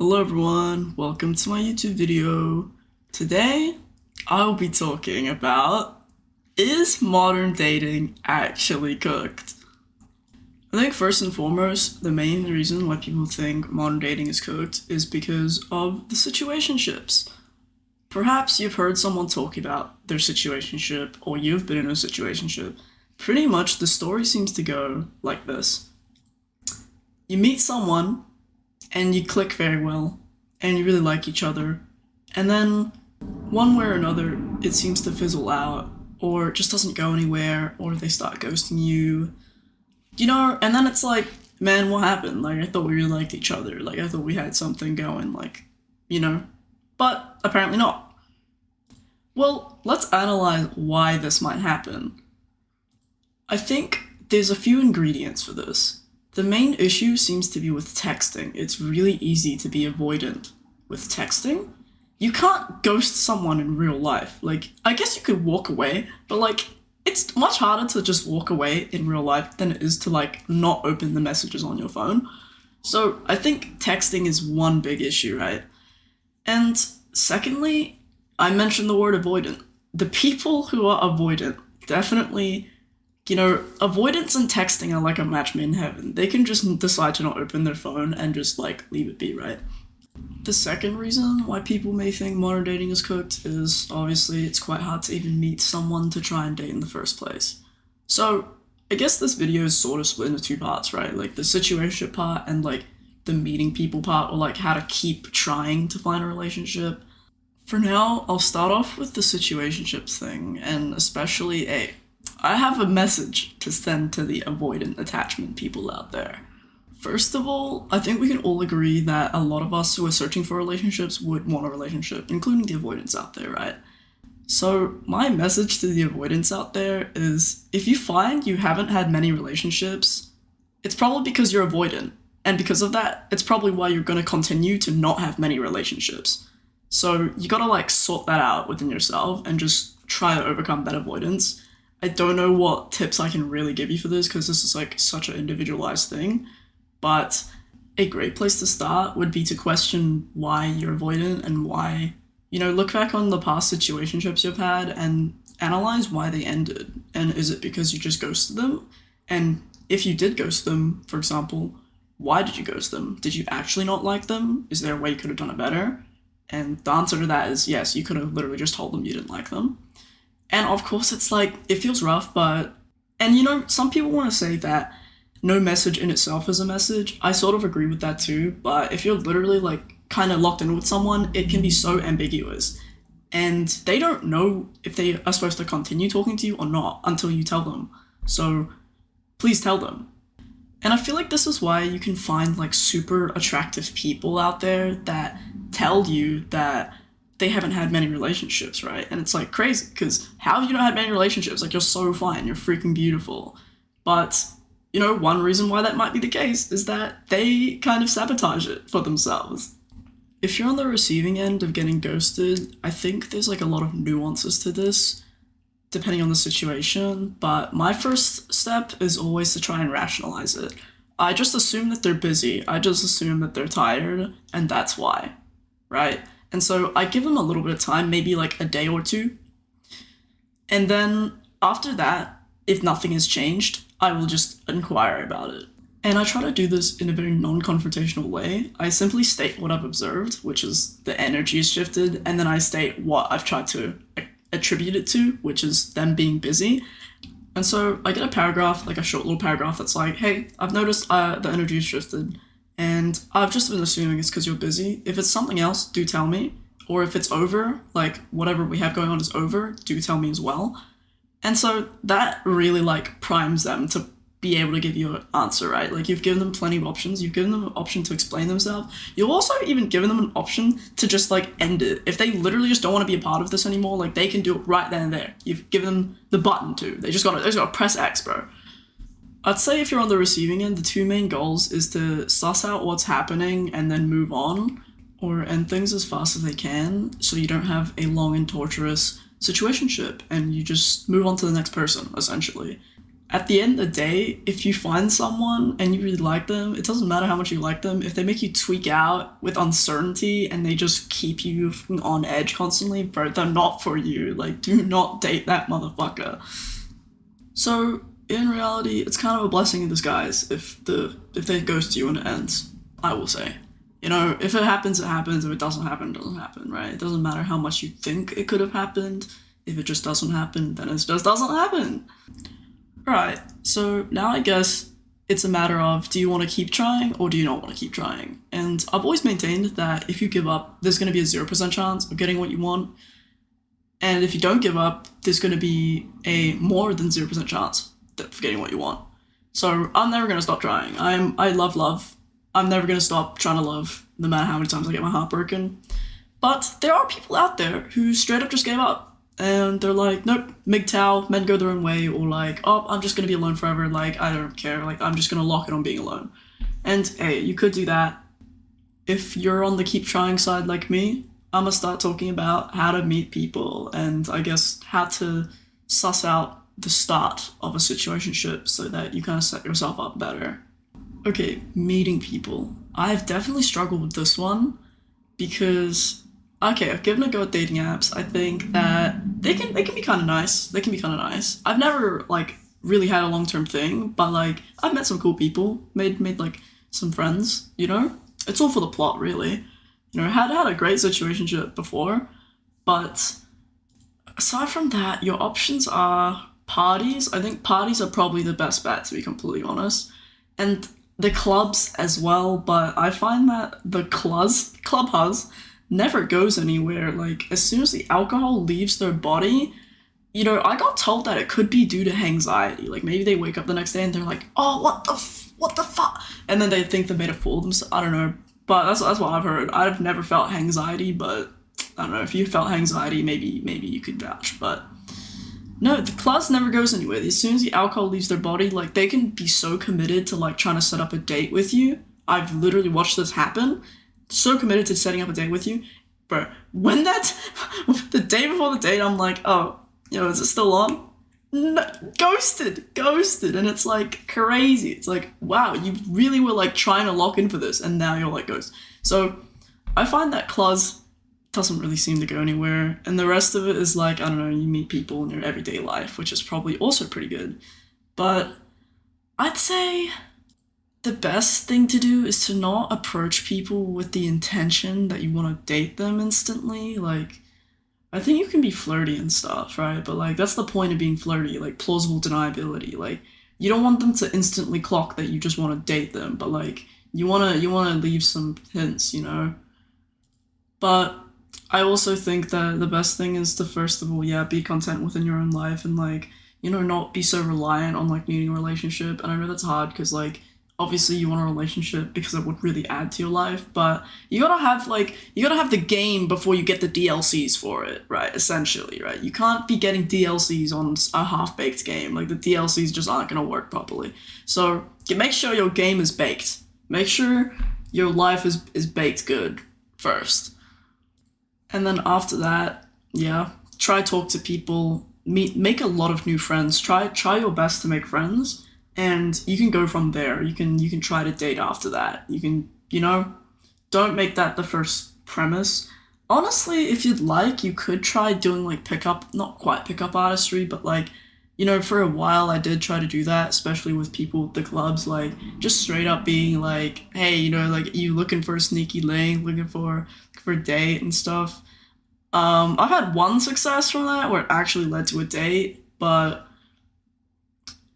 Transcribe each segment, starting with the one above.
Hello everyone, welcome to my YouTube video. Today, I'll be talking about, is modern dating actually cooked? I think first and foremost, the main reason why people think modern dating is cooked is because of the situationships. Perhaps you've heard someone talk about their situationship, or you've been in a situationship. Pretty much the story seems to go like this. You meet someone, and you click very well, and you really like each other, and then one way or another, it seems to fizzle out, or it just doesn't go anywhere, or they start ghosting you, and then it's like, man, what happened? Like, I thought we really liked each other, like, I thought we had something going, but apparently not. Well, let's analyze why this might happen. I think there's a few ingredients for this. The main issue seems to be with texting. It's really easy to be avoidant with texting. You can't ghost someone in real life. Like, I guess you could walk away, but it's much harder to just walk away in real life than it is to not open the messages on your phone. So I think texting is one big issue, right? And secondly, I mentioned the word avoidant. The people who are avoidant definitely, avoidance and texting are like a match made in heaven. They can just decide to not open their phone and just leave it be, right? The second reason why people may think modern dating is cooked is obviously it's quite hard to even meet someone to try and date in the first place. So I guess this video is sort of split into two parts, right? Like the situationship part and the meeting people part, or how to keep trying to find a relationship. For now, I'll start off with the situationships thing, and especially I have a message to send to the avoidant attachment people out there. First of all, I think we can all agree that a lot of us who are searching for relationships would want a relationship, including the avoidants out there, right? So my message to the avoidants out there is, if you find you haven't had many relationships, it's probably because you're avoidant. And because of that, it's probably why you're going to continue to not have many relationships. So you gotta sort that out within yourself and just try to overcome that avoidance. I don't know what tips I can really give you for this because this is such an individualized thing, but a great place to start would be to question why you're avoidant and why, look back on the past situationships you've had and analyze why they ended. And is it because you just ghosted them? And if you did ghost them, for example, why did you ghost them? Did you actually not like them? Is there a way you could have done it better? And the answer to that is yes, you could have literally just told them you didn't like them. And of course, it's it feels rough, and some people want to say that no message in itself is a message. I sort of agree with that too, but if you're literally kind of locked in with someone, it can be so ambiguous. And they don't know if they are supposed to continue talking to you or not until you tell them. So please tell them. And I feel like this is why you can find super attractive people out there that tell you that they haven't had many relationships, right? And it's crazy, because how have you not had many relationships? You're so fine, you're freaking beautiful. But, one reason why that might be the case is that they kind of sabotage it for themselves. If you're on the receiving end of getting ghosted, I think there's a lot of nuances to this, depending on the situation, but my first step is always to try and rationalize it. I just assume that they're busy, I just assume that they're tired, and that's why, right? And so I give them a little bit of time, maybe a day or two. And then after that, if nothing has changed, I will just inquire about it. And I try to do this in a very non-confrontational way. I simply state what I've observed, which is the energy has shifted, and then I state what I've tried to attribute it to, which is them being busy. And so I get a paragraph, a short little paragraph that's hey, I've noticed the energy has shifted. And I've just been assuming it's because you're busy. If it's something else, do tell me. Or if it's over, whatever we have going on is over, do tell me as well. And so that really primes them to be able to give you an answer, right? You've given them plenty of options. You've given them an option to explain themselves. You've also even given them an option to just end it. If they literally just don't want to be a part of this anymore, they can do it right then and there. You've given them the button to. They just gotta press X, bro. I'd say if you're on the receiving end, the two main goals is to suss out what's happening and then move on, or end things as fast as they can, so you don't have a long and torturous situationship, and you just move on to the next person, essentially. at the end of the day, if you find someone and you really like them, it doesn't matter how much you like them. If they make you tweak out with uncertainty and they just keep you on edge constantly, bro, they're not for you. Like, do not date that motherfucker. So, in reality, it's kind of a blessing in disguise if they ghost you and it ends, I will say. You know, if it happens, it happens. If it doesn't happen, it doesn't happen, right? It doesn't matter how much you think it could have happened. If it just doesn't happen, then it just doesn't happen. Alright, so now I guess it's a matter of, do you want to keep trying or do you not want to keep trying? And I've always maintained that if you give up, there's going to be a 0% chance of getting what you want. And if you don't give up, there's going to be a more than 0% chance of getting what you want. So I'm never going to stop trying. I love love. I'm never going to stop trying to love, no matter how many times I get my heart broken. But there are people out there who straight up just gave up. And they're like, nope, MGTOW, men go their own way, or like, oh, I'm just gonna be alone forever, like, I don't care, like, I'm just gonna lock it on being alone. And hey, you could do that. If you're on the keep trying side like me, I'm gonna start talking about how to meet people, and I guess how to suss out the start of a situationship so that you kind of set yourself up better. Okay, meeting people. I've definitely struggled with this one, because okay, I've given a go at dating apps. I think that they can be kind of nice. They can be kind of nice. I've never like really had a long-term thing, but like I've met some cool people, made like some friends. You know, it's all for the plot, really. You know, had a great situationship before, but aside from that, your options are parties. I think parties are probably the best bet, to be completely honest, and the clubs as well. But I find that the clubhouse never goes anywhere. Like, as soon as the alcohol leaves their body, you know, I got told that it could be due to anxiety. Like, maybe they wake up the next day and they're like, oh, what the fuck? And then they think they made a fool of themselves. I don't know. But that's what I've heard. I've never felt anxiety, but I don't know. If you felt anxiety, maybe you could vouch. But no, the class never goes anywhere. As soon as the alcohol leaves their body, like, they can be so committed to, like, trying to set up a date with you. I've literally watched this happen. So committed to setting up a date with you, bro. When the day before the date, I'm like, oh, you know, is it still on? No, ghosted, and it's like crazy. It's like, wow, you really were like trying to lock in for this, and now you're like ghost. So I find that clause doesn't really seem to go anywhere, and the rest of it is like, I don't know, you meet people in your everyday life, which is probably also pretty good, but I'd say the best thing to do is to not approach people with the intention that you want to date them instantly. Like, I think you can be flirty and stuff, right? But like, that's the point of being flirty, like plausible deniability. Like, you don't want them to instantly clock that you just want to date them, but like, you wanna leave some hints, you know? But I also think that the best thing is to, first of all, yeah, be content within your own life and like, you know, not be so reliant on like needing a relationship. And I know that's hard because like, obviously you want a relationship because it would really add to your life, but you gotta have the game before you get the DLCs for it, right? Essentially, right? You can't be getting DLCs on a half-baked game. Like, the DLCs just aren't gonna work properly. So make sure your game is baked. Make sure your life is baked good first. And then after that, yeah, try talk to people, make a lot of new friends. Try your best to make friends. And you can go from there. You can try to date after that. You can, you know, don't make that the first premise. Honestly, if you'd like, you could try doing like not quite pickup artistry, but like, you know, for a while I did try to do that, especially with people at the clubs, like just straight up being like, hey, you know, like, you looking for a sneaky link, looking for a date and stuff. I've had one success from that where it actually led to a date, but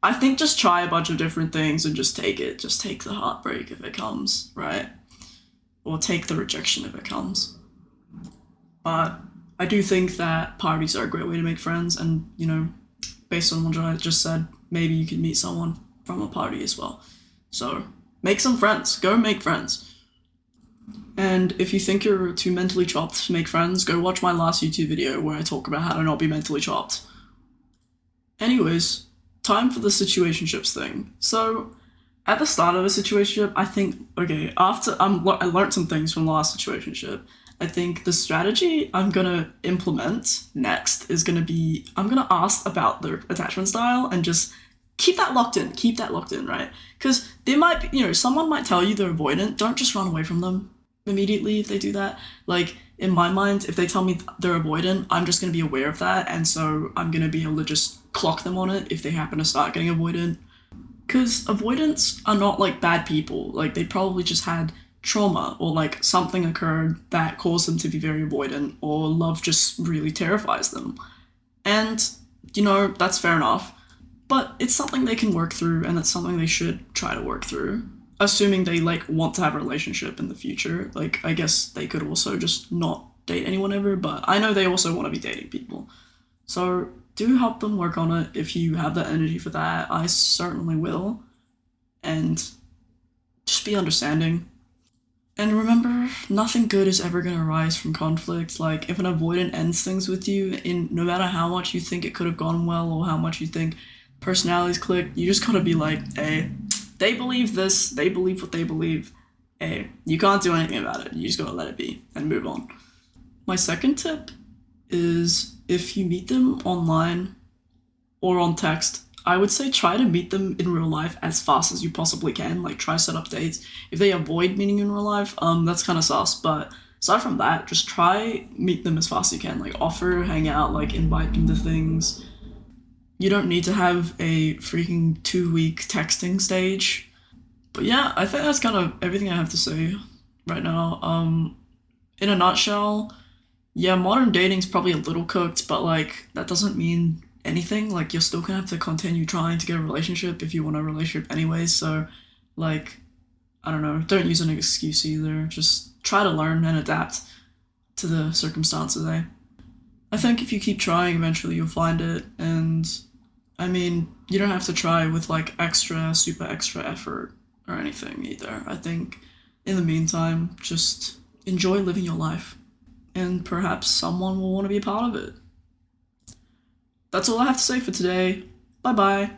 I think just try a bunch of different things and just take it. Just take the heartbreak if it comes, right? Or take the rejection if it comes. But I do think that parties are a great way to make friends, and, you know, based on what I just said, maybe you could meet someone from a party as well. So make some friends. Go make friends. And if you think you're too mentally chopped to make friends, go watch my last YouTube video where I talk about how to not be mentally chopped. Anyways, time for the situationships thing. So, at the start of a situationship, I think, okay, after I learned some things from the last situationship. I think the strategy I'm gonna implement next is gonna be, I'm gonna ask about their attachment style and just keep that locked in. Keep that locked in, right? Because they might be, someone might tell you they're avoidant. Don't just run away from them immediately if they do that. Like, in my mind, if they tell me they're avoidant, I'm just going to be aware of that. And so I'm going to be able to just clock them on it if they happen to start getting avoidant. Because avoidants are not like bad people. Like, they probably just had trauma or like something occurred that caused them to be very avoidant, or love just really terrifies them. And, that's fair enough. But it's something they can work through, and it's something they should try to work through. Assuming they like want to have a relationship in the future. Like, I guess they could also just not date anyone ever, but I know they also want to be dating people. So do help them work on it if you have the energy for that. I certainly will. And just be understanding. And remember, nothing good is ever going to arise from conflict. Like, if an avoidant ends things with you, in no matter how much you think it could have gone well or how much you think personalities click, you just gotta be like, hey, they believe this, they believe what they believe. Hey, you can't do anything about it. You just gotta let it be and move on. My second tip is if you meet them online or on text, I would say try to meet them in real life as fast as you possibly can. Like, try set up dates. If they avoid meeting you in real life, that's kind of sus. But aside from that, just try meet them as fast as you can. Like, offer, hang out, like invite them to things. You don't need to have a freaking 2-week texting stage. But yeah, I think that's kind of everything I have to say right now. In a nutshell, yeah, modern dating's probably a little cooked, but like that doesn't mean anything. Like, you're still gonna have to continue trying to get a relationship if you want a relationship anyways. So like, I don't know, don't use an excuse either. Just try to learn and adapt to the circumstances, eh? I think if you keep trying, eventually you'll find it. And I mean, you don't have to try with like super extra effort or anything either. I think in the meantime, just enjoy living your life, and perhaps someone will want to be a part of it. That's all I have to say for today. Bye bye.